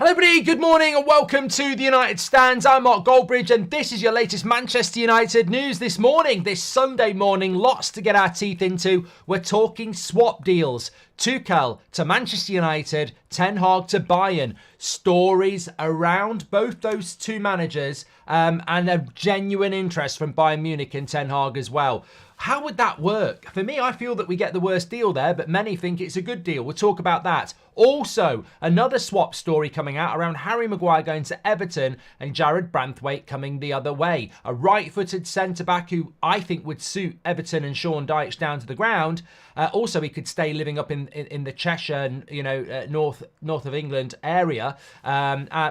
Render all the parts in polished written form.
Hello everybody, good morning and welcome to the United Stands. I'm Mark Goldbridge and this is your latest Manchester United news this morning, this Sunday morning. Lots to get our teeth into. We're talking swap deals. Tuchel to Manchester United, Ten Hag to Bayern. Stories around both those two managers and a genuine interest from Bayern Munich and Ten Hag as well. How would that work? For me, I feel that we get the worst deal there, but many think it's a good deal. We'll talk about that. Also, another swap story coming out around Harry Maguire going to Everton and Branthwaite coming the other way. A right-footed centre-back who I think would suit Everton and Sean Dyche down to the ground. Also, he could stay living up in the Cheshire, north of England area,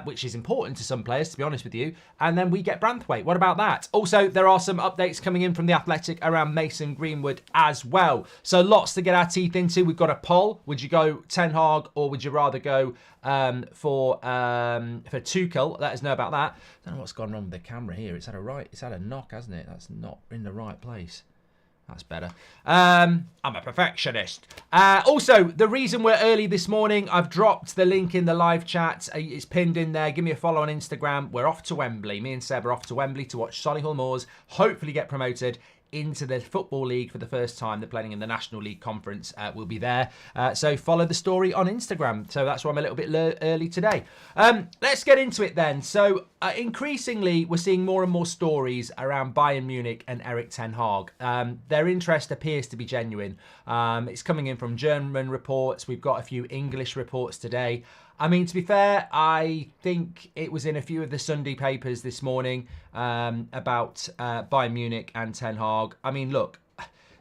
which is important to some players, to be honest with you. And then we get Branthwaite. What about that? Also, there are some updates coming in from The Athletic around Mason Greenwood as well. So lots to get our teeth into. We've got a poll. Would you go Ten Hag or would you rather go for Tuchel? Let us know about that. I don't know what's gone wrong with the camera here. It's had a knock, hasn't it? That's not in the right place. That's better. I'm a perfectionist. Also, the reason we're early this morning, I've dropped the link in the live chat. It's pinned in there. Give me a follow on Instagram. We're off to Wembley. Me and Seb are off to Wembley to watch Solihull Moors hopefully get promoted into the Football League for the first time. They're playing in the National League Conference. We'll be there. So follow the story on Instagram. So that's why I'm a little bit early today. Let's get into it then. So increasingly, we're seeing more and more stories around Bayern Munich and Erik Ten Hag. Their interest appears to be genuine. It's coming in from German reports. We've got a few English reports today. I mean, to be fair, I think it was in a few of the Sunday papers this morning about Bayern Munich and Ten Hag. I mean, look,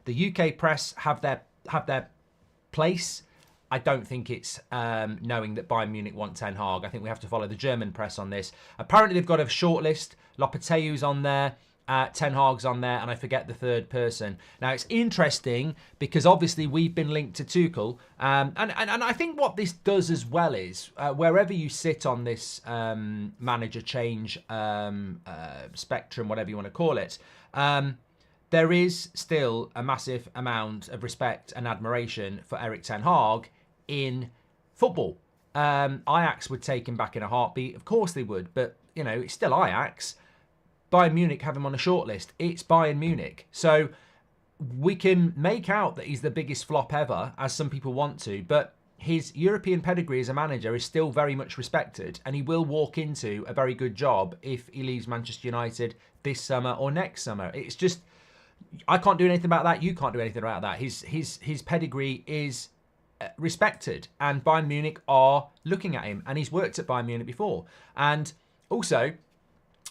the UK press have their place. I don't think it's knowing that Bayern Munich want Ten Hag. I think we have to follow the German press on this. Apparently, they've got a shortlist. Lopeteu's on there. Ten Hag's on there, and I forget the third person. Now, it's interesting because obviously we've been linked to Tuchel. And I think what this does as well is, wherever you sit on this manager change spectrum, whatever you want to call it, there is still a massive amount of respect and admiration for Erik Ten Hag in football. Ajax would take him back in a heartbeat. Of course they would, but, it's still Ajax. Bayern Munich have him on a shortlist. It's Bayern Munich. So we can make out that he's the biggest flop ever, as some people want to, but his European pedigree as a manager is still very much respected, and he will walk into a very good job if he leaves Manchester United this summer or next summer. It's just, I can't do anything about that. You can't do anything about that. His pedigree is respected, and Bayern Munich are looking at him, and he's worked at Bayern Munich before. And also,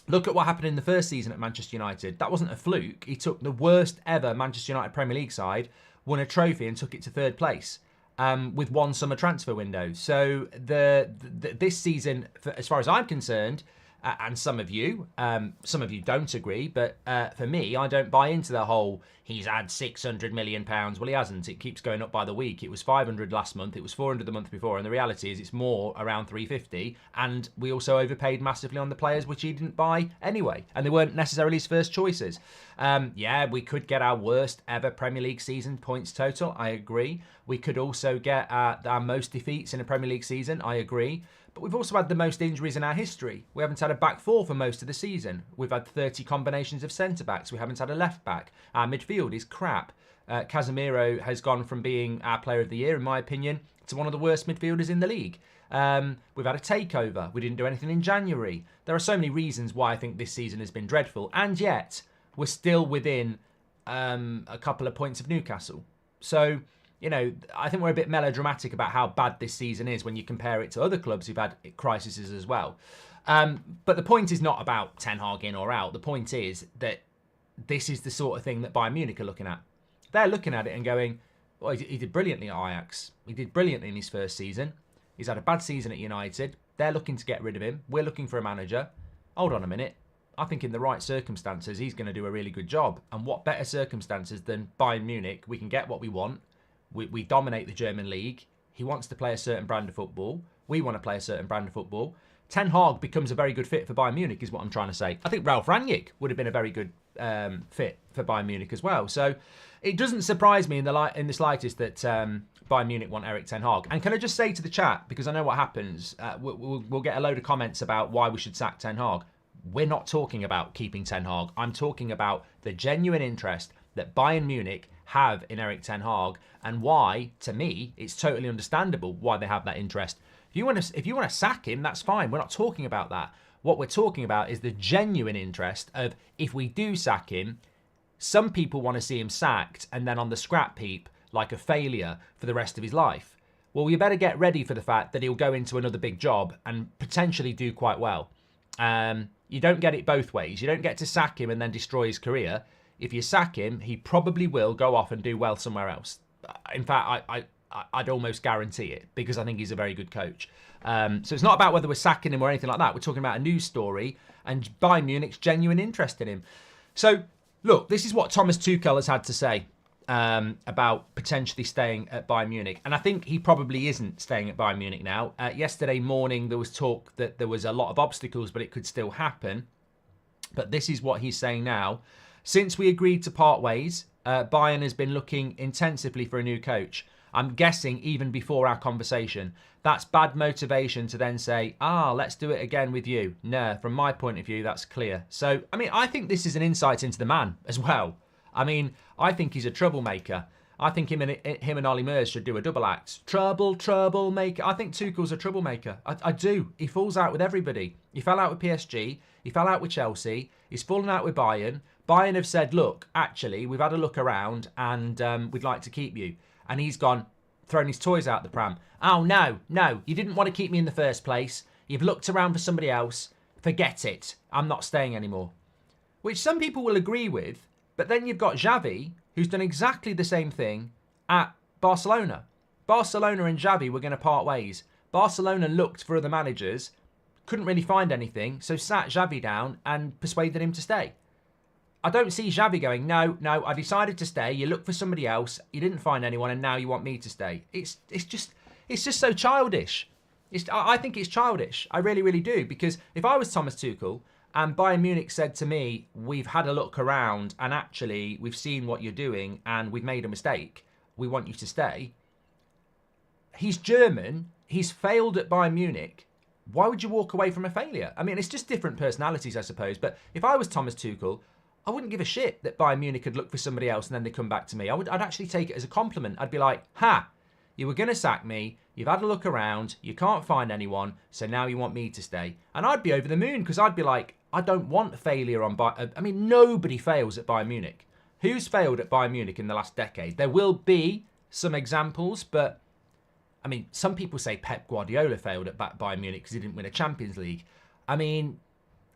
look at what happened in the first season at Manchester United. That wasn't a fluke. He took the worst ever Manchester United Premier League side, won a trophy and took it to third place with one summer transfer window. So this season, as far as I'm concerned, and some of you don't agree, but for me, I don't buy into the whole, he's had £600 million. Well, he hasn't. It keeps going up by the week. It was 500 last month. It was 400 the month before. And the reality is it's more around 350. And we also overpaid massively on the players, which he didn't buy anyway. And they weren't necessarily his first choices. Yeah, we could get our worst ever Premier League season points total. I agree. We could also get our most defeats in a Premier League season. I agree. But we've also had the most injuries in our history. We haven't had a back four for most of the season. We've had 30 combinations of centre-backs. We haven't had a left-back. Our midfield is crap. Casemiro has gone from being our player of the year, in my opinion, to one of the worst midfielders in the league. We've had a takeover. We didn't do anything in January. There are so many reasons why I think this season has been dreadful. And yet, we're still within a couple of points of Newcastle. So, I think we're a bit melodramatic about how bad this season is when you compare it to other clubs who've had crises as well. But the point is not about Ten Hag in or out. The point is that this is the sort of thing that Bayern Munich are looking at. They're looking at it and going, well, he did brilliantly at Ajax. He did brilliantly in his first season. He's had a bad season at United. They're looking to get rid of him. We're looking for a manager. Hold on a minute. I think in the right circumstances, he's going to do a really good job. And what better circumstances than Bayern Munich? We can get what we want. We dominate the German league. He wants to play a certain brand of football. We want to play a certain brand of football. Ten Hag becomes a very good fit for Bayern Munich is what I'm trying to say. I think Ralf Rangnick would have been a very good fit for Bayern Munich as well. So it doesn't surprise me in the slightest that Bayern Munich want Erik Ten Hag. And can I just say to the chat, because I know what happens, we'll get a load of comments about why we should sack Ten Hag. We're not talking about keeping Ten Hag. I'm talking about the genuine interest that Bayern Munich have in Erik Ten Hag, and why, to me, it's totally understandable why they have that interest. If you want to sack him, that's fine. We're not talking about that. What we're talking about is the genuine interest of, if we do sack him, some people want to see him sacked and then on the scrap heap like a failure for the rest of his life. Well, you better get ready for the fact that he'll go into another big job and potentially do quite well. You don't get it both ways. You don't get to sack him and then destroy his career. If you sack him, he probably will go off and do well somewhere else. In fact, I'd almost guarantee it, because I think he's a very good coach. So it's not about whether we're sacking him or anything like that. We're talking about a news story and Bayern Munich's genuine interest in him. So, look, this is what Thomas Tuchel has had to say about potentially staying at Bayern Munich. And I think he probably isn't staying at Bayern Munich now. Yesterday morning, there was talk that there was a lot of obstacles, but it could still happen. But this is what he's saying now. Since we agreed to part ways, Bayern has been looking intensively for a new coach. I'm guessing even before our conversation. That's bad motivation to then say, let's do it again with you. No, from my point of view, that's clear. So, I mean, I think this is an insight into the man as well. I mean, I think he's a troublemaker. I think him and Ollie Mers should do a double act. Troublemaker. I think Tuchel's a troublemaker. I do. He falls out with everybody. He fell out with PSG. He fell out with Chelsea. He's fallen out with Bayern. Bayern have said, look, actually, we've had a look around and we'd like to keep you. And he's gone, thrown his toys out the pram. Oh, no, you didn't want to keep me in the first place. You've looked around for somebody else. Forget it. I'm not staying anymore. Which some people will agree with. But then you've got Xavi, who's done exactly the same thing at Barcelona. Barcelona and Xavi were going to part ways. Barcelona looked for other managers, couldn't really find anything, so sat Xavi down and persuaded him to stay. I don't see Xavi going, no, I decided to stay. You looked for somebody else, you didn't find anyone, and now you want me to stay. It's just so childish. I think it's childish. I really, really do. Because if I was Thomas Tuchel and Bayern Munich said to me, we've had a look around and actually we've seen what you're doing and we've made a mistake, we want you to stay. He's German. He's failed at Bayern Munich. Why would you walk away from a failure? I mean, it's just different personalities, I suppose. But if I was Thomas Tuchel, I wouldn't give a shit that Bayern Munich had looked for somebody else and then they come back to me. I'd actually take it as a compliment. I'd be like, you were going to sack me. You've had a look around. You can't find anyone. So now you want me to stay. And I'd be over the moon because I'd be like, I don't want failure on Bayern. I mean, nobody fails at Bayern Munich. Who's failed at Bayern Munich in the last decade? There will be some examples, but I mean, some people say Pep Guardiola failed at Bayern Munich because he didn't win a Champions League. I mean,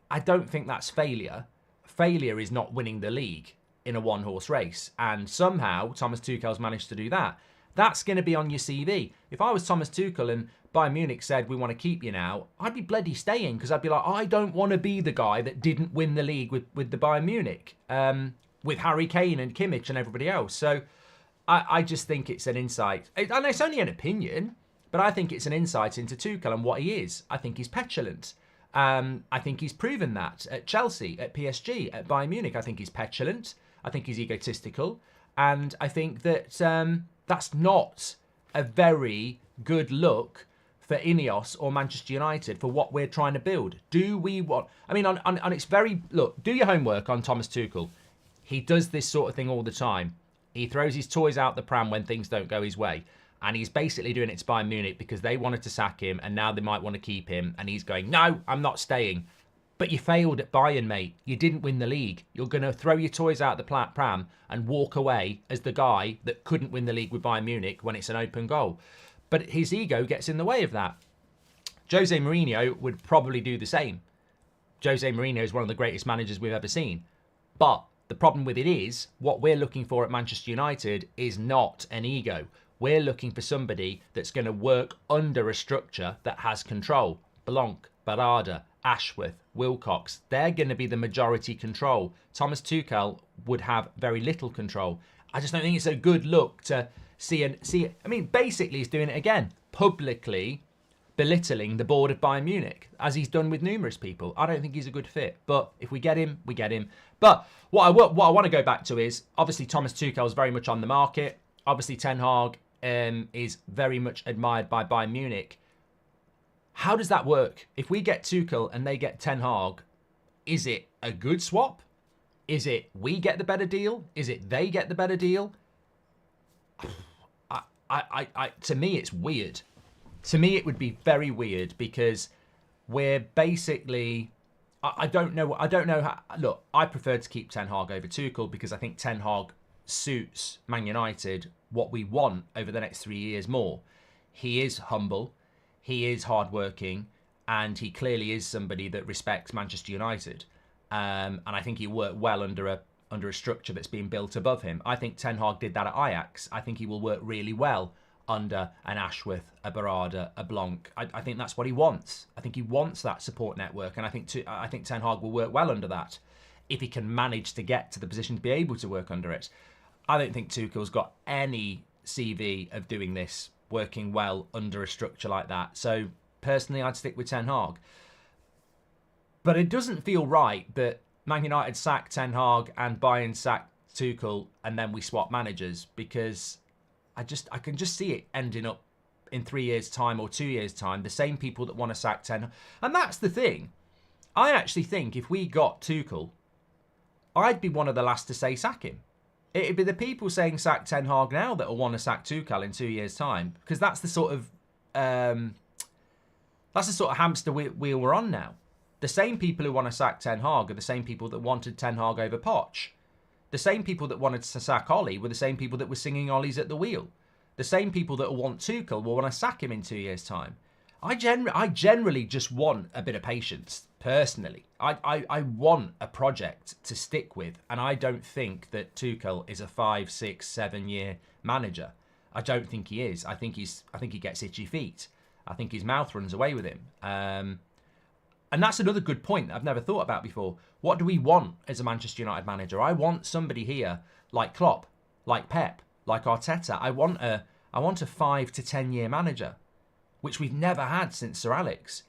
I don't think that's failure. Failure is not winning the league in a one-horse race. And somehow Thomas Tuchel's managed to do that. That's going to be on your CV. If I was Thomas Tuchel and Bayern Munich said, we want to keep you now, I'd be bloody staying because I'd be like, I don't want to be the guy that didn't win the league with the Bayern Munich, with Harry Kane and Kimmich and everybody else. So I just think it's an insight. And it's only an opinion, but I think it's an insight into Tuchel and what he is. I think he's petulant. I think he's proven that at Chelsea, at PSG, at Bayern Munich. I think he's petulant. I think he's egotistical. And I think that that's not a very good look for Ineos or Manchester United for what we're trying to build. Do we want... I mean, and it's very... Look, do your homework on Thomas Tuchel. He does this sort of thing all the time. He throws his toys out the pram when things don't go his way. And he's basically doing it to Bayern Munich because they wanted to sack him and now they might want to keep him. And he's going, no, I'm not staying. But you failed at Bayern, mate. You didn't win the league. You're going to throw your toys out the pram and walk away as the guy that couldn't win the league with Bayern Munich when it's an open goal. But his ego gets in the way of that. Jose Mourinho would probably do the same. Jose Mourinho is one of the greatest managers we've ever seen. But the problem with it is, what we're looking for at Manchester United is not an ego. We're looking for somebody that's going to work under a structure that has control. Blanc, Barada, Ashworth, Wilcox, they're going to be the majority control. Thomas Tuchel would have very little control. I just don't think it's a good look to see. I mean, basically he's doing it again, publicly belittling the board of Bayern Munich, as he's done with numerous people. I don't think he's a good fit, but if we get him, we get him. But what I want to go back to is, obviously Thomas Tuchel is very much on the market. Obviously Ten Hag is very much admired by Bayern Munich. How does that work? If we get Tuchel and they get Ten Hag, is it a good swap? Is it we get the better deal? Is it they get the better deal? To me, it's weird. To me, it would be very weird because we're basically... I don't know how... Look, I prefer to keep Ten Hag over Tuchel because I think Ten Hag suits Man United what we want over the next 3 years more. He is humble, he is hardworking, and he clearly is somebody that respects Manchester United. And I think he worked well under a structure that's been built above him. I think Ten Hag did that at Ajax. I think he will work really well under an Ashworth, a Barada, a Blanc. I think that's what he wants. I think he wants that support network, and I think Ten Hag will work well under that if he can manage to get to the position to be able to work under it. I don't think Tuchel's got any CV of doing this, working well under a structure like that. So personally, I'd stick with Ten Hag. But it doesn't feel right that Man United sack Ten Hag and Bayern sack Tuchel and then we swap managers, because I can just see it ending up in 3 years' time or 2 years' time, the same people that want to sack Ten Hag. And that's the thing. I actually think if we got Tuchel, I'd be one of the last to say sack him. It'd be the people saying sack Ten Hag now that will want to sack Tuchel in 2 years' time, because that's the sort of hamster wheel we're on now. The same people who want to sack Ten Hag are the same people that wanted Ten Hag over Poch. The same people that wanted to sack Ollie were the same people that were singing Ollie's at the wheel. The same people that want Tuchel will want to sack him in 2 years' time. I generally just want a bit of patience, personally. I want a project to stick with, and I don't think that Tuchel is a 5, 6, 7 year manager. I don't think he is. I think he gets itchy feet. I think his mouth runs away with him. And that's another good point that I've never thought about before. What do we want as a Manchester United manager? I want somebody here like Klopp, like Pep, like Arteta. I want a 5 to 10 year manager, which we've never had since Sir Alex.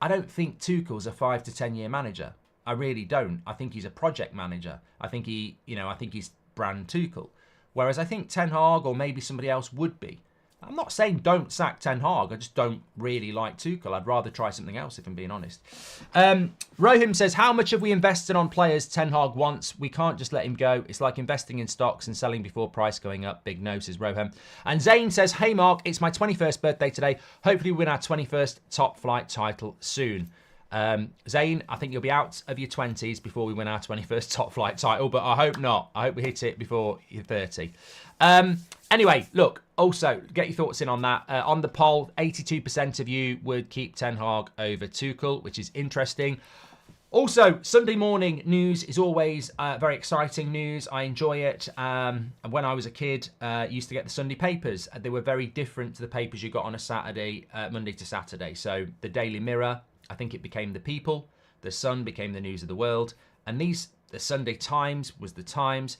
I don't think Tuchel's a 5 to 10 year manager. I really don't. I think he's a project manager. I think he's brand Tuchel. Whereas I think Ten Hag or maybe somebody else would be. I'm not saying don't sack Ten Hag. I just don't really like Tuchel. I'd rather try something else, if I'm being honest. Rohim says, how much have we invested on players Ten Hag wants? We can't just let him go. It's like investing in stocks and selling before price going up. Big no, says Rohim. And Zane says, hey, Mark, it's my 21st birthday today. Hopefully we win our 21st top flight title soon. Zane, I think you'll be out of your 20s before we win our 21st top flight title, but I hope not. I hope we hit it before you're 30. Anyway, look, also, get your thoughts in on that. On the poll, 82% of you would keep Ten Hag over Tuchel, which is interesting. Also, Sunday morning news is always very exciting news. I enjoy it. When I was a kid, I used to get the Sunday papers. They were very different to the papers you got on a Saturday, Monday to Saturday. So the Daily Mirror, I think it became the People. The Sun became the News of the World. And the Sunday Times was the Times.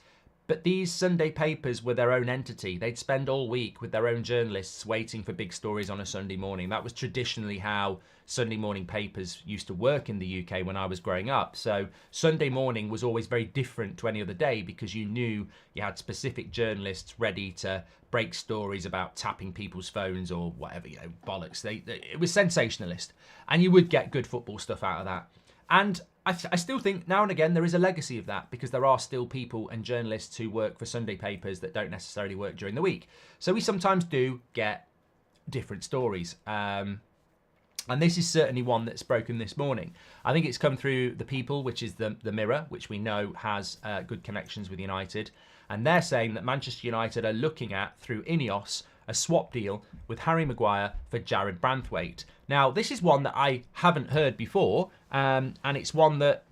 But these Sunday papers were their own entity. They'd spend all week with their own journalists waiting for big stories on a Sunday morning. That was traditionally how Sunday morning papers used to work in the UK when I was growing up. So Sunday morning was always very different to any other day because you knew you had specific journalists ready to break stories about tapping people's phones or whatever, bollocks. It was sensationalist. And you would get good football stuff out of that. And I still think now and again there is a legacy of that because there are still people and journalists who work for Sunday papers that don't necessarily work during the week. So we sometimes do get different stories. And this is certainly one that's broken this morning. I think it's come through the People, which is the Mirror, which we know has good connections with United. And they're saying that Manchester United are looking at, through Ineos, a swap deal with Harry Maguire for Jared Branthwaite. Now, this is one that I haven't heard before, and it's one that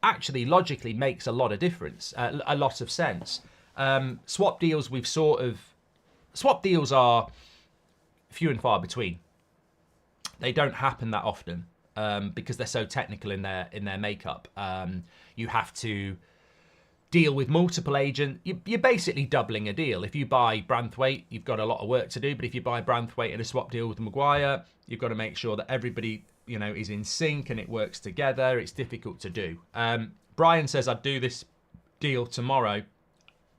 actually logically makes a lot of difference, a lot of sense. Swap deals are few and far between. They don't happen that often because they're so technical in their makeup. You have to deal with multiple agents. You're basically doubling a deal. If you buy Branthwaite, you've got a lot of work to do. But if you buy Branthwaite in a swap deal with Maguire, you've got to make sure that everybody is in sync and it works together. It's difficult to do. Brian says, I'd do this deal tomorrow.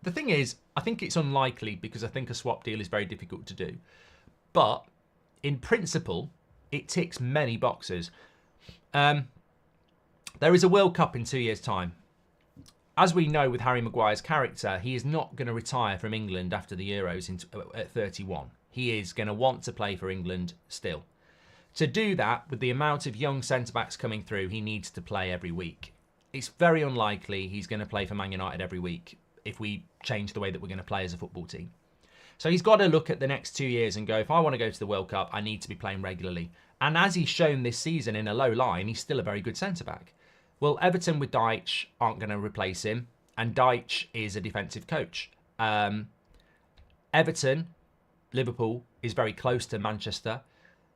the thing is, I think it's unlikely because I think a swap deal is very difficult to do. But in principle, it ticks many boxes. There is a World Cup in 2 years' time. As we know with Harry Maguire's character, he is not going to retire from England after the Euros at 31. He is going to want to play for England still. To do that, with the amount of young centre-backs coming through, he needs to play every week. It's very unlikely he's going to play for Man United every week if we change the way that we're going to play as a football team. So he's got to look at the next 2 years and go, if I want to go to the World Cup, I need to be playing regularly. And as he's shown this season in a low line, he's still a very good centre-back. Well, Everton with Deitch aren't going to replace him, and Deitch is a defensive coach. Everton, Liverpool, is very close to Manchester.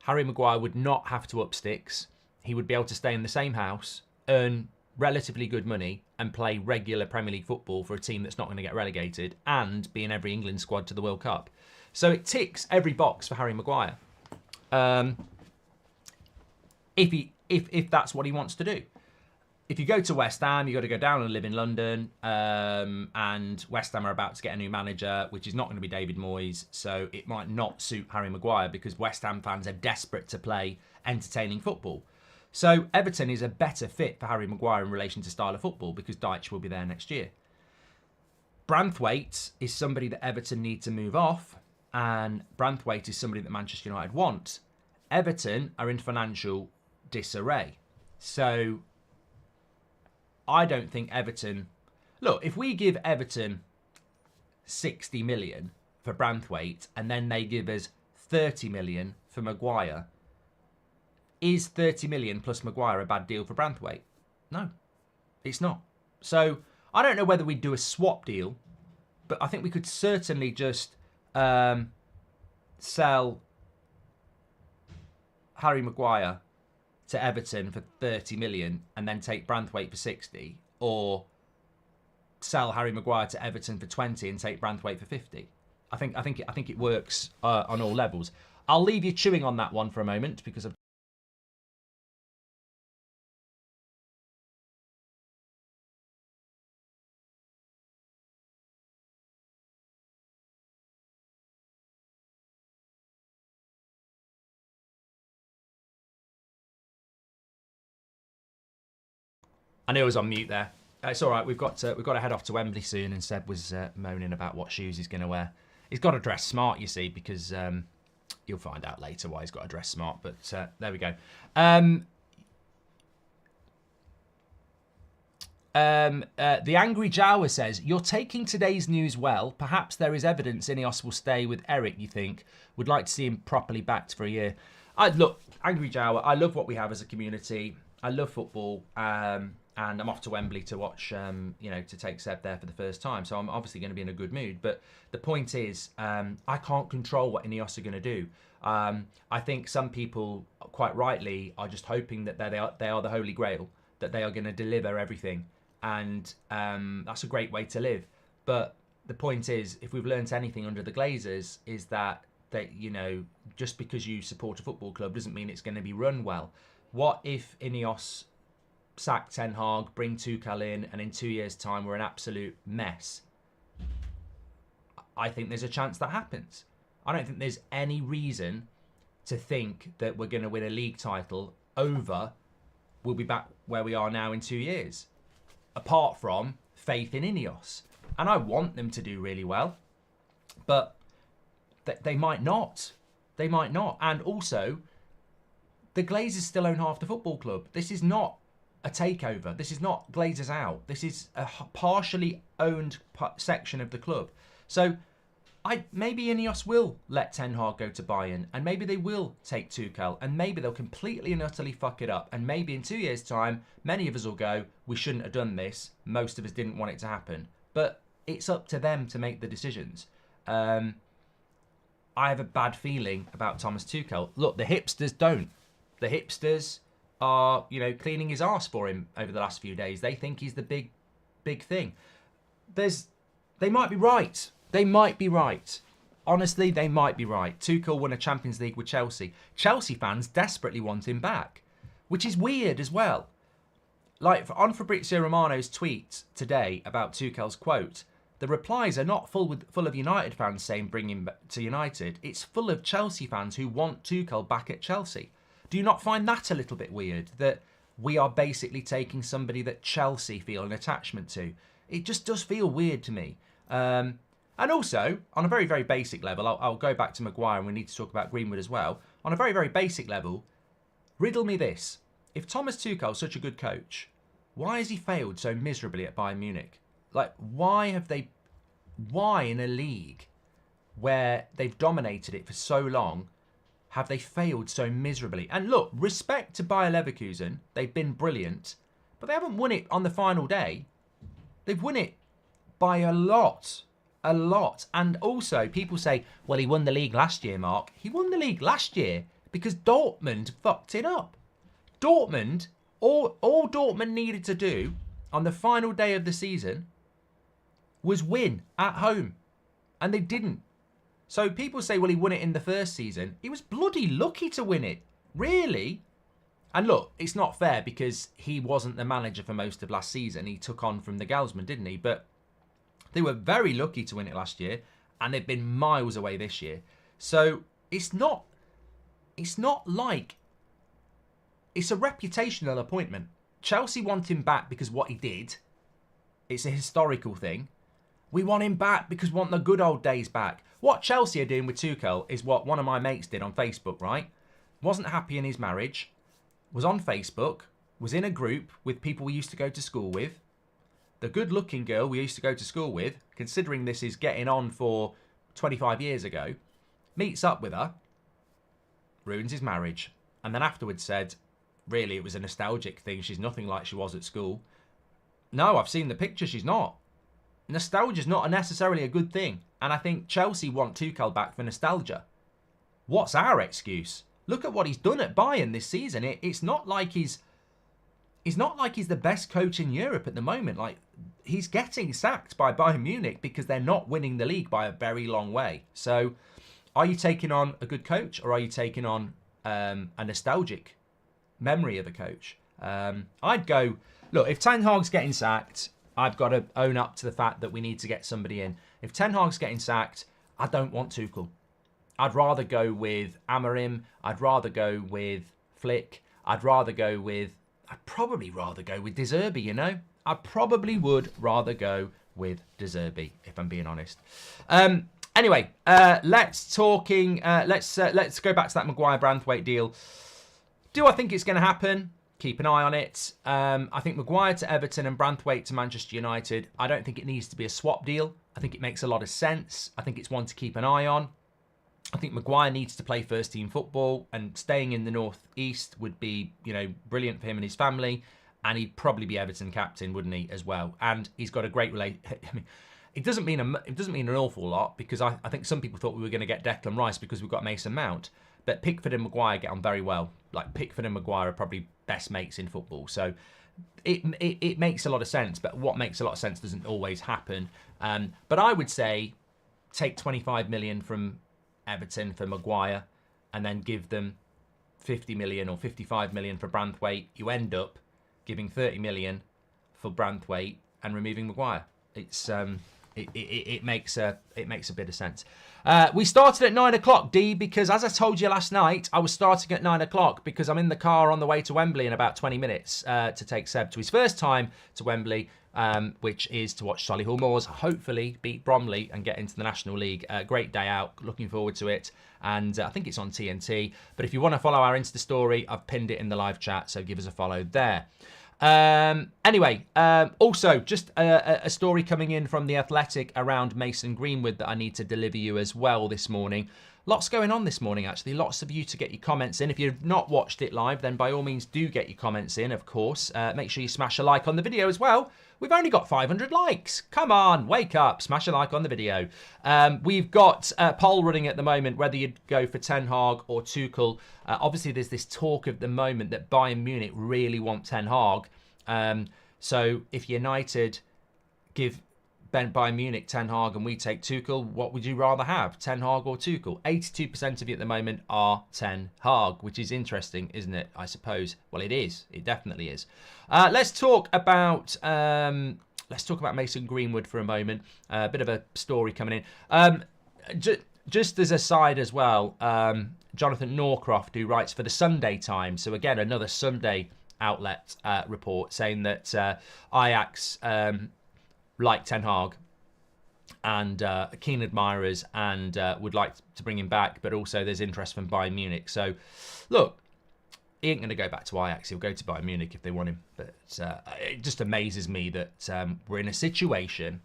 Harry Maguire would not have to up sticks. He would be able to stay in the same house, earn relatively good money, and play regular Premier League football for a team that's not going to get relegated, and be in every England squad to the World Cup. So it ticks every box for Harry Maguire. If that's what he wants to do. If you go to West Ham, you've got to go down and live in London. And West Ham are about to get a new manager, which is not going to be David Moyes. So it might not suit Harry Maguire because West Ham fans are desperate to play entertaining football. So Everton is a better fit for Harry Maguire in relation to style of football because Deitch will be there next year. Branthwaite is somebody that Everton need to move off. And Branthwaite is somebody that Manchester United want. Everton are in financial disarray. So I don't think Everton... Look, if we give Everton 60 million for Branthwaite and then they give us 30 million for Maguire, is 30 million plus Maguire a bad deal for Branthwaite? No, it's not. So I don't know whether we'd do a swap deal, but I think we could certainly just sell Harry Maguire to Everton for 30 million and then take Branthwaite for 60, or sell Harry Maguire to Everton for 20 and take Branthwaite for 50. I think it works on all levels. I'll leave you chewing on that one for a moment because I knew I was on mute there. It's all right. We've got to head off to Wembley soon, and Seb was moaning about what shoes he's going to wear. He's got to dress smart, you see, because you'll find out later why he's got to dress smart. But there we go. The Angry Jawa says, you're taking today's news well. Perhaps there is evidence Ineos will stay with Eric, you think? Would like to see him properly backed for a year. Look, Angry Jawa, I love what we have as a community. I love football. And I'm off to Wembley to watch, to take Seb there for the first time. So I'm obviously going to be in a good mood. But the point is, I can't control what Ineos are going to do. I think some people, quite rightly, are just hoping that they are the Holy Grail, that they are going to deliver everything. And that's a great way to live. But the point is, if we've learnt anything under the Glazers, is that just because you support a football club doesn't mean it's going to be run well. What if Ineos sack Ten Hag, bring Tuchel in, and in 2 years' time we're an absolute mess? I think there's a chance that happens. I don't think there's any reason to think that we're going to win a league title over we'll be back where we are now in 2 years, apart from faith in Ineos. And I want them to do really well, but they might not. They might not. And also, the Glazers still own half the football club. This is not a takeover. This is not Glazers out. This is a partially owned section of the club. So maybe Ineos will let Ten Hag go to Bayern, and maybe they will take Tuchel, and maybe they'll completely and utterly fuck it up. And maybe in 2 years' time, many of us will go, we shouldn't have done this. Most of us didn't want it to happen. But it's up to them to make the decisions. I have a bad feeling about Thomas Tuchel. Look, the hipsters don't. The hipsters are, cleaning his arse for him over the last few days. They think he's the big thing. They might be right. They might be right. Honestly, they might be right. Tuchel won a Champions League with Chelsea. Chelsea fans desperately want him back, which is weird as well. Like, on Fabrizio Romano's tweet today about Tuchel's quote, the replies are not full of United fans saying bring him to United. It's full of Chelsea fans who want Tuchel back at Chelsea. Do you not find that a little bit weird? That we are basically taking somebody that Chelsea feel an attachment to. It just does feel weird to me. And also, on a very, very basic level, I'll go back to Maguire and we need to talk about Greenwood as well. On a very, very basic level, riddle me this. If Thomas Tuchel is such a good coach, why has he failed so miserably at Bayern Munich? Like, why in a league where they've dominated it for so long, have they failed so miserably? And look, respect to Bayer Leverkusen. They've been brilliant, but they haven't won it on the final day. They've won it by a lot. A lot. And also, people say, well, he won the league last year, Mark. He won the league last year because Dortmund fucked it up. Dortmund, all Dortmund needed to do on the final day of the season was win at home. And they didn't. So people say, well, he won it in the first season. He was bloody lucky to win it. Really? And look, it's not fair because he wasn't the manager for most of last season. He took on from the Gelsman, didn't he? But they were very lucky to win it last year. And they've been miles away this year. So it's not like... It's a reputational appointment. Chelsea want him back because what he did. It's a historical thing. We want him back because we want the good old days back. What Chelsea are doing with Tuchel is what one of my mates did on Facebook, right? Wasn't happy in his marriage. Was on Facebook. Was in a group with people we used to go to school with. The good-looking girl we used to go to school with, considering this is getting on for 25 years ago, meets up with her, ruins his marriage, and then afterwards said, really, it was a nostalgic thing. She's nothing like she was at school. No, I've seen the picture. She's not. Nostalgia's not necessarily a good thing. And I think Chelsea want Tuchel back for nostalgia. What's our excuse? Look at what he's done at Bayern this season. It's not like he's the best coach in Europe at the moment. Like, he's getting sacked by Bayern Munich because they're not winning the league by a very long way. So, are you taking on a good coach or are you taking on a nostalgic memory of a coach? I'd go, look, if Ten Hag's getting sacked, I've got to own up to the fact that we need to get somebody in. If Ten Hag's getting sacked, I don't want Tuchel. I'd rather go with Amorim. I'd rather go with Flick. I'd probably rather go with De Zerbi, you know? I probably would rather go with De Zerbi, if I'm being honest. Anyway, let's go back to that Maguire-Branthwaite deal. Do I think it's going to happen? Keep an eye on it. I think Maguire to Everton and Branthwaite to Manchester United. I don't think it needs to be a swap deal. I think it makes a lot of sense. I think it's one to keep an eye on. I think Maguire needs to play first team football, and staying in the North East would be, brilliant for him and his family. And he'd probably be Everton captain, wouldn't he, as well? And he's got a great relationship. I mean, it doesn't mean an awful lot, because I think some people thought we were going to get Declan Rice because we've got Mason Mount. But Pickford and Maguire get on very well. Like, Pickford and Maguire are probably best mates in football. So it makes a lot of sense. But what makes a lot of sense doesn't always happen. But I would say take 25 million from Everton for Maguire and then give them 50 million or 55 million for Branthwaite. You end up giving 30 million for Branthwaite and removing Maguire. It makes a bit of sense. We started at 9 o'clock, D, because as I told you last night, I was starting at 9 o'clock because I'm in the car on the way to Wembley in about 20 minutes to take Seb to his first time to Wembley, which is to watch Solihull Moors hopefully beat Bromley and get into the National League. Great day out, looking forward to it. And I think it's on TNT. But if you want to follow our Insta story, I've pinned it in the live chat, so give us a follow there. Anyway, also just a story coming in from The Athletic around Mason Greenwood that I need to deliver you as well this morning. Lots going on this morning, actually. Lots of you to get your comments in. If you've not watched it live, then by all means do get your comments in, of course. Make sure you smash a like on the video as well. We've only got 500 likes. Come on, wake up. Smash a like on the video. We've got a poll running at the moment whether you'd go for Ten Hag or Tuchel. Obviously, there's this talk at the moment that Bayern Munich really want Ten Hag. So if United give Bayern Munich Ten Hag and we take Tuchel, what would you rather have, Ten Hag or Tuchel? 82% of you at the moment are Ten Hag, which is interesting, isn't it? I suppose. Well, it is. It definitely is. Let's talk about let's talk about Mason Greenwood for a moment. A bit of a story coming in. Just as a side as well, Jonathan Norcroft, who writes for the Sunday Times, so again, another Sunday outlet report, saying that Ajax like Ten Hag and keen admirers and would like to bring him back, but also there's interest from Bayern Munich. So, look, he ain't going to go back to Ajax. He'll go to Bayern Munich if they want him. But it just amazes me that we're in a situation.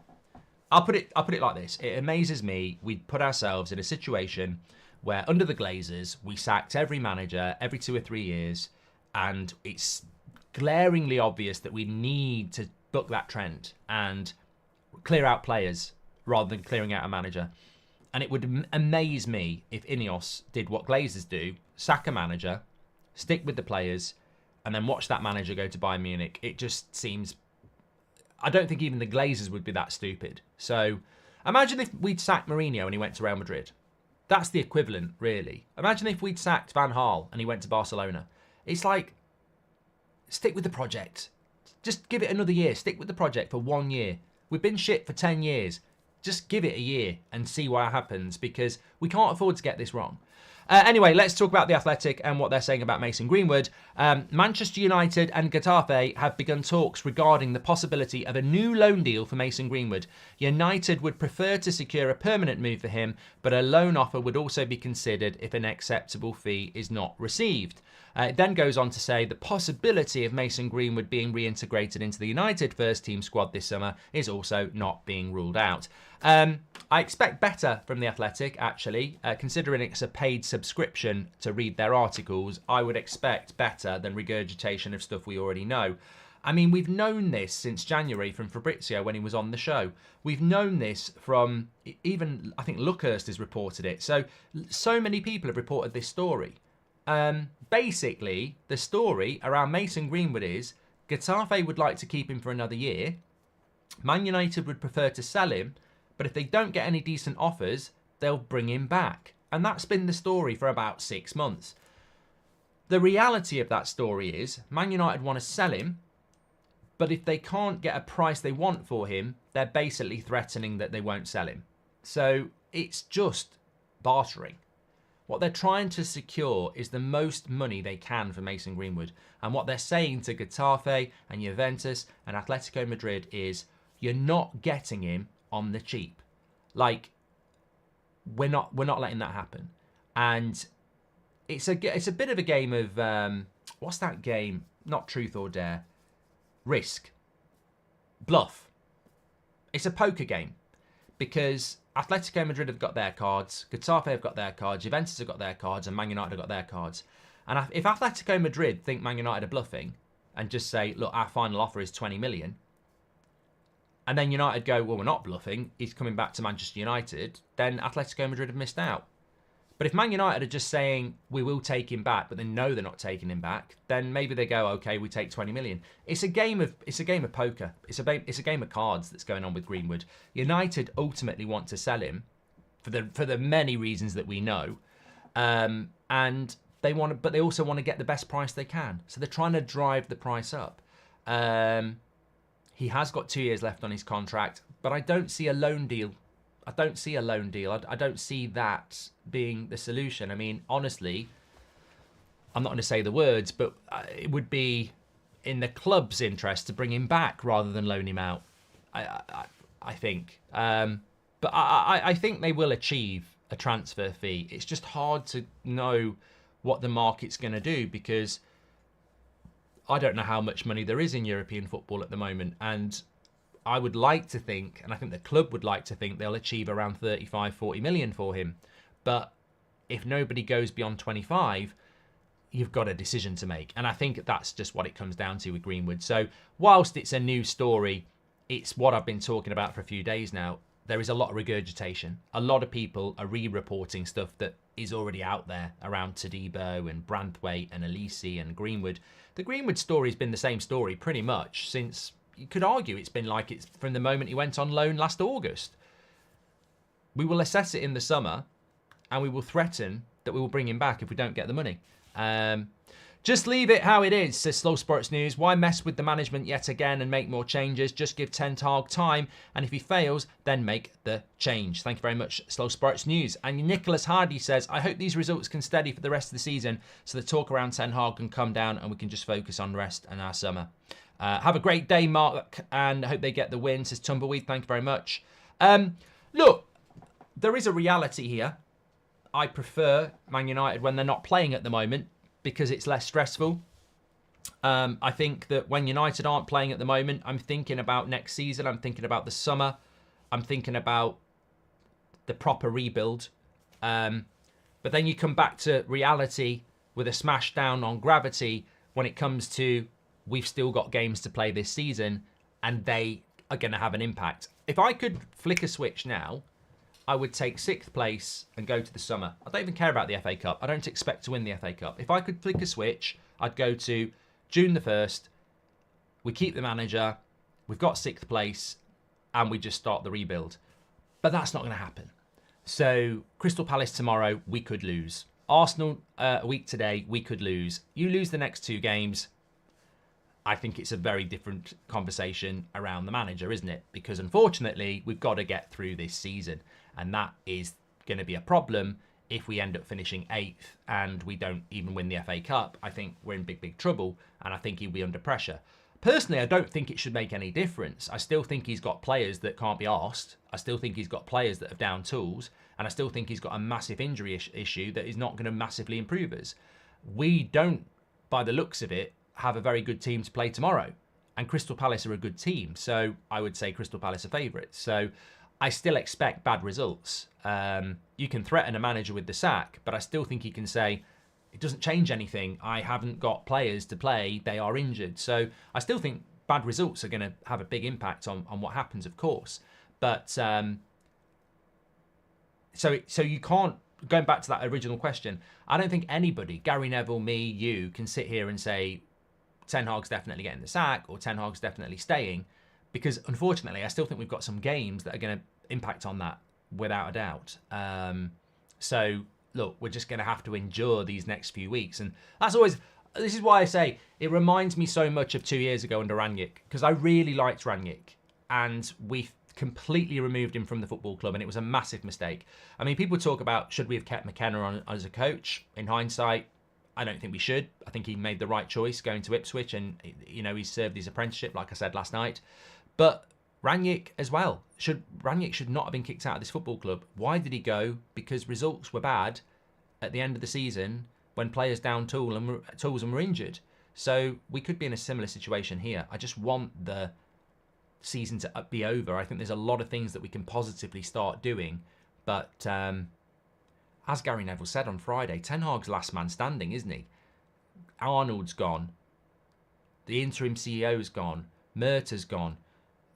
I'll put it like this. It amazes me we put ourselves in a situation where under the Glazers, we sacked every manager every 2 or 3 years, and it's glaringly obvious that we need to buck that trend and clear out players rather than clearing out a manager. And it would amaze me if Ineos did what Glazers do, sack a manager, stick with the players, and then watch that manager go to Bayern Munich. It just seems... I don't think even the Glazers would be that stupid. So imagine if we'd sacked Mourinho and he went to Real Madrid. That's the equivalent, really. Imagine if we'd sacked Van Gaal and he went to Barcelona. It's like, stick with the project. Just give it another year. Stick with the project for 1 year. We've been shit for 10 years. Just give it a year and see what happens, because we can't afford to get this wrong. Anyway, let's talk about The Athletic and what they're saying about Mason Greenwood. Manchester United and Getafe have begun talks regarding the possibility of a new loan deal for Mason Greenwood. United would prefer to secure a permanent move for him, but a loan offer would also be considered if an acceptable fee is not received. It then goes on to say the possibility of Mason Greenwood being reintegrated into the United first team squad this summer is also not being ruled out. I expect better from The Athletic, actually. Considering it's a paid subscription to read their articles, I would expect better than regurgitation of stuff we already know. I mean, we've known this since January from Fabrizio when he was on the show. We've known this from, even, I think Luckhurst has reported it. So many people have reported this story. Basically, the story around Mason Greenwood is Getafe would like to keep him for another year. Man United would prefer to sell him, but if they don't get any decent offers, they'll bring him back. And that's been the story for about 6 months. The reality of that story is Man United want to sell him, but if they can't get a price they want for him, they're basically threatening that they won't sell him. So it's just bartering. What they're trying to secure is the most money they can for Mason Greenwood. And what they're saying to Getafe and Juventus and Atletico Madrid is, you're not getting him on the cheap. Like, we're not letting that happen. And it's a bit of a game of what's that game? Not truth or dare. Risk. Bluff. It's a poker game, because Atletico Madrid have got their cards, Getafe have got their cards, Juventus have got their cards, and Man United have got their cards. And if Atletico Madrid think Man United are bluffing and just say, look, our final offer is 20 million, and then United go, well, we're not bluffing, he's coming back to Manchester United, then Atletico Madrid have missed out. But if Man United are just saying, we will take him back, but they know they're not taking him back, then maybe they go, okay, we take 20 million. It's a game of poker. It's a game of cards that's going on with Greenwood. United ultimately want to sell him for the many reasons that we know. And but they also want to get the best price they can. So they're trying to drive the price up. He has got 2 years left on his contract, but I don't see a loan deal. I don't see that being the solution. I mean, honestly, I'm not going to say the words, but it would be in the club's interest to bring him back rather than loan him out, I think. But I think they will achieve a transfer fee. It's just hard to know what the market's going to do, because I don't know how much money there is in European football at the moment. And I would like to think, and I think the club would like to think, they'll achieve around 35, 40 million for him. But if nobody goes beyond 25, you've got a decision to make. And I think that's just what it comes down to with Greenwood. So whilst it's a new story, it's what I've been talking about for a few days now. There is a lot of regurgitation. A lot of people are re-reporting stuff that is already out there around Todibo and Branthwaite and Elise and Greenwood. The Greenwood story has been the same story pretty much since... You could argue it's been like it's from the moment he went on loan last August. We will assess it in the summer, and we will threaten that we will bring him back if we don't get the money. Just leave it how it is, says Slow Sports News. Why mess with the management yet again and make more changes? Just give Ten Hag time, and if he fails, then make the change. Thank you very much, Slow Sports News. And Nicholas Hardy says, I hope these results can steady for the rest of the season so the talk around Ten Hag can come down and we can just focus on rest and our summer. Have a great day, Mark, and I hope they get the win, says Tumbleweed. Thank you very much. Look, there is a reality here. I prefer Man United when they're not playing at the moment, because it's less stressful. I think that when United aren't playing at the moment, I'm thinking about next season. I'm thinking about the summer. I'm thinking about the proper rebuild. But then you come back to reality with a smash down on gravity when it comes to we've still got games to play this season and they are going to have an impact. If I could flick a switch now, I would take 6th place and go to the summer. I don't even care about the FA Cup. I don't expect to win the FA Cup. If I could flick a switch, I'd go to June the 1st. We keep the manager. We've got 6th place and we just start the rebuild. But that's not going to happen. So Crystal Palace tomorrow, we could lose. Arsenal a week today, we could lose. You lose the next 2 games, I think it's a very different conversation around the manager, isn't it? Because unfortunately, we've got to get through this season. And that is going to be a problem if we end up finishing 8th and we don't even win the FA Cup. I think we're in big, big trouble. And I think he'll be under pressure. Personally, I don't think it should make any difference. I still think he's got players that can't be arsed. I still think he's got players that have down tools. And I still think he's got a massive injury issue that is not going to massively improve us. We don't, by the looks of it, have a very good team to play tomorrow. And Crystal Palace are a good team. So I would say Crystal Palace are favourites. So I still expect bad results. You can threaten a manager with the sack, but I still think he can say, it doesn't change anything. I haven't got players to play. They are injured. So I still think bad results are going to have a big impact on what happens, of course. But so you can't, going back to that original question, I don't think anybody, Gary Neville, me, you, can sit here and say, Ten Hag's definitely getting the sack or Ten Hag's definitely staying. Because unfortunately, I still think we've got some games that are going to impact on that without a doubt. So look, we're just going to have to endure these next few weeks. And that's always, this is why I say it reminds me so much of 2 years ago under Rangnick, because I really liked Rangnick and we completely removed him from the football club and it was a massive mistake. I mean, people talk about should we have kept McKenna on as a coach? In hindsight, I don't think we should. I think he made the right choice going to Ipswich and, you know, he served his apprenticeship, like I said last night. But Rangnick as well. Rangnick should not have been kicked out of this football club. Why did he go? Because results were bad at the end of the season when players down tools and were injured. So we could be in a similar situation here. I just want the season to be over. I think there's a lot of things that we can positively start doing. But as Gary Neville said on Friday, Ten Hag's last man standing, isn't he? Arnold's gone. The interim CEO's gone. Murtaugh's gone.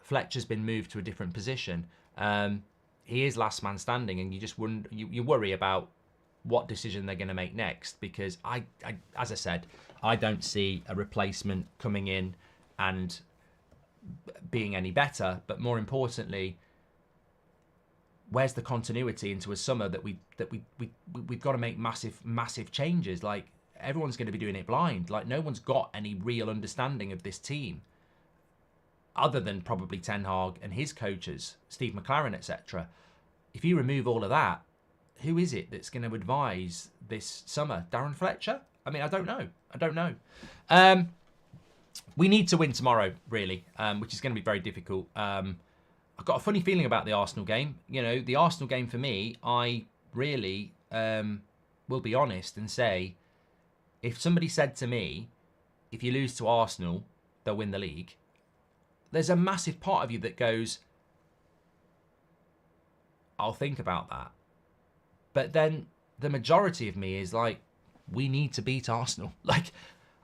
Fletcher's been moved to a different position. He is last man standing, and you just wouldn't. You worry about what decision they're going to make next, because I, as I said, I don't see a replacement coming in and being any better. But more importantly, where's the continuity into a summer that we've got to make massive changes? Like, everyone's going to be doing it blind. Like, no one's got any real understanding of this team, other than probably Ten Hag and his coaches, Steve McLaren, etc. If you remove all of that, who is it that's going to advise this summer? Darren Fletcher? I mean, I don't know. We need to win tomorrow, really, which is going to be very difficult. I've got a funny feeling about the Arsenal game. You know, the Arsenal game for me, I really will be honest and say, if somebody said to me, if you lose to Arsenal, they'll win the league, there's a massive part of you that goes, I'll think about that. But then the majority of me is like, we need to beat Arsenal. Like,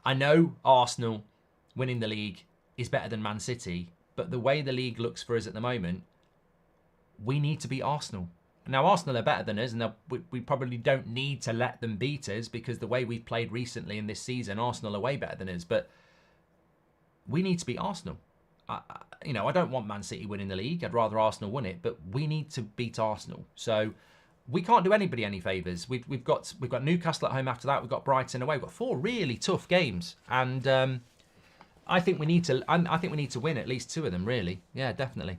I know Arsenal winning the league is better than Man City, but the way the league looks for us at the moment, we need to beat Arsenal. Now, Arsenal are better than us, and we probably don't need to let them beat us, because the way we've played recently in this season, Arsenal are way better than us. But we need to beat Arsenal. I don't want Man City winning the league. I'd rather Arsenal win it, but we need to beat Arsenal. So we can't do anybody any favours. We've got Newcastle at home after that. We've got Brighton away. We've got 4 really tough games, and I think we need to win at least 2 of them. Really, yeah, definitely.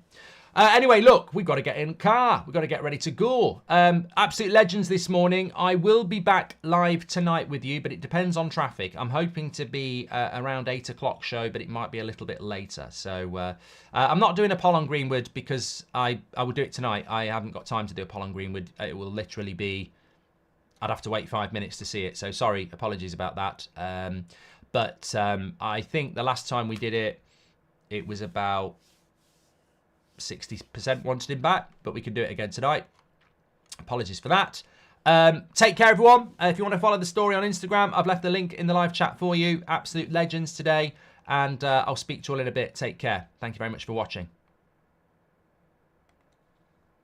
Anyway, look, we've got to get in the car. We've got to get ready to go. Absolute legends this morning. I will be back live tonight with you, but it depends on traffic. I'm hoping to be around 8 o'clock show, but it might be a little bit later. So I'm not doing a poll on Greenwood because I will do it tonight. I haven't got time to do a poll on Greenwood. It will literally be, I'd have to wait 5 minutes to see it. So sorry, apologies about that. But I think the last time we did it, it was about 60% wanted him back, but we can do it again tonight. Apologies for that. Take care, everyone. If you want to follow the story on Instagram, I've left the link in the live chat for you. Absolute legends today, and I'll speak to you all in a bit. Take care. Thank you very much for watching.